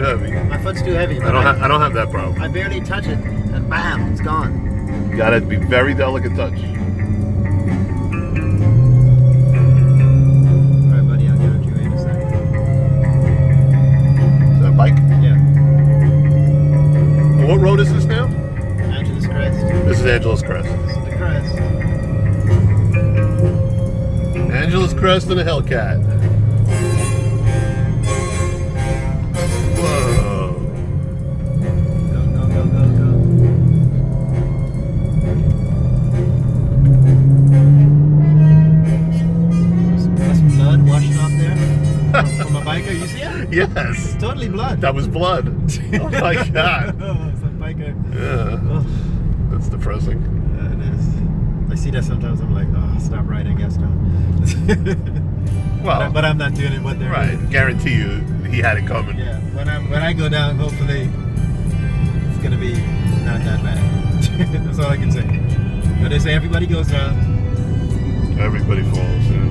heavy. My foot's too heavy. I don't have that problem. I barely touch it, and bam, it's gone. You gotta be very delicate touch. All right, buddy, I'll get it to you in a second. Is that a bike? Yeah. What road is this now? Angeles Crest. This is Angeles Crest. This is the crest. Angeles Crest and a Hellcat. Whoa. Go, go, go, go, go. There's blood washing off there from a biker. You see it? Yes. It's totally blood. That was blood. Oh my god. It's a biker. Yeah. Oh, That's depressing. yeah, it is. I see that sometimes. I'm like, oh, stop riding, I guess now. Well, but I'm not doing it. What they're right. doing. Guarantee you, he had it coming. Yeah. When I go down, hopefully it's gonna be not that bad. That's all I can say. But they say everybody goes down. Everybody falls. Yeah.